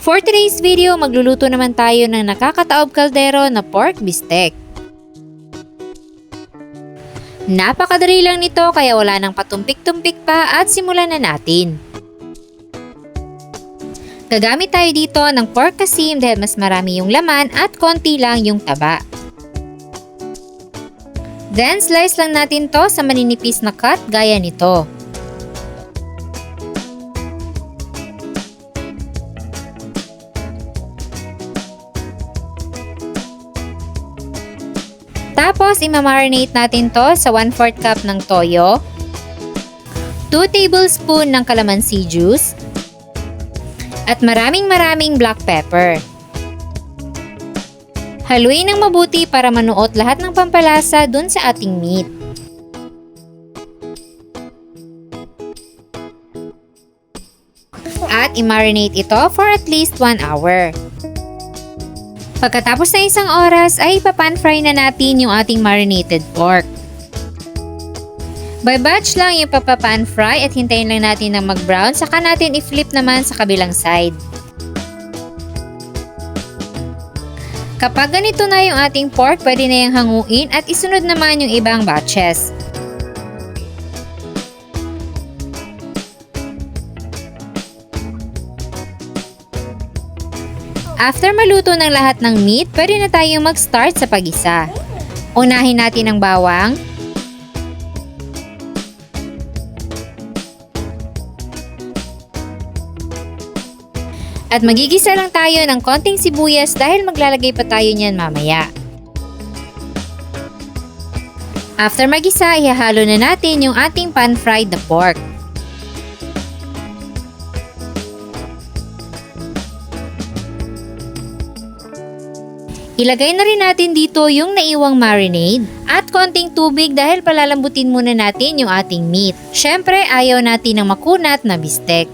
For today's video, magluluto naman tayo ng nakakataob kaldero na pork bistek. Napakadali lang nito kaya wala nang patumpik-tumpik pa at simulan na natin. Gagamit tayo dito ng pork kasim dahil mas marami yung laman at konti lang yung taba. Then slice lang natin to sa maninipis na cut gaya nito. Tapos, imamarinate natin to sa 1/4 cup ng toyo, 2 tablespoon ng calamansi juice, at maraming black pepper. Haluin ng mabuti para manuot lahat ng pampalasa dun sa ating meat. At i-marinate ito for at least 1 hour. Pagkatapos ng isang oras ay ipapan fry na natin yung ating marinated pork. By batch lang yung papapan fry at hintayin lang natin na mag-brown saka natin i-flip naman sa kabilang side. Kapag ganito na yung ating pork, pwede na yung hanguin at isunod naman yung ibang batches. After maluto ng lahat ng meat, pwede na tayong mag-start sa pag-isa. Unahin natin ang bawang, at magigisa lang tayo ng konting sibuyas dahil maglalagay pa tayo niyan mamaya. After magisa, ihahalo na natin yung ating pan-fried na pork. Ilagay na rin natin dito yung naiwang marinade at konting tubig dahil palalambutin muna natin yung ating meat. Syempre, ayaw natin ng makunat na bistek.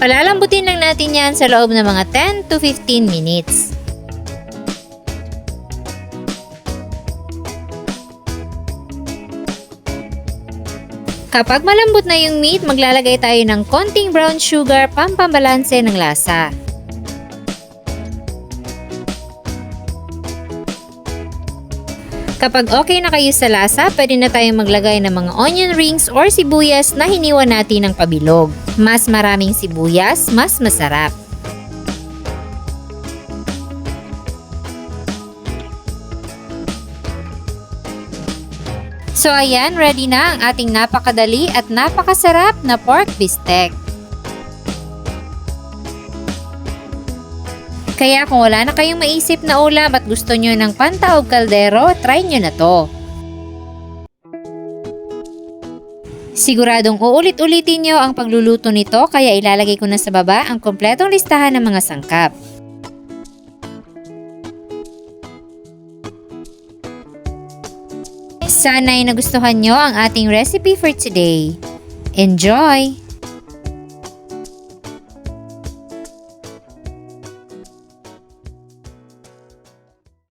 Palalambutin lang natin yan sa loob ng mga 10 to 15 minutes. Kapag malambot na yung meat, maglalagay tayo ng konting brown sugar pampambalanse ng lasa. Kapag okay na kayo sa lasa, pwede na tayong maglagay ng mga onion rings or sibuyas na hiniwan natin ng pabilog. Mas maraming sibuyas, mas masarap. So ayan, ready na ang ating napakadali at napakasarap na pork bistek. Kaya kung wala na kayong maisip na ulam at gusto nyo ng pantaob kaldero, try nyo na to. Siguradong uulit-ulitin nyo ang pagluluto nito kaya ilalagay ko na sa baba ang kompletong listahan ng mga sangkap. Sana'y nagustuhan nyo ang ating recipe for today. Enjoy!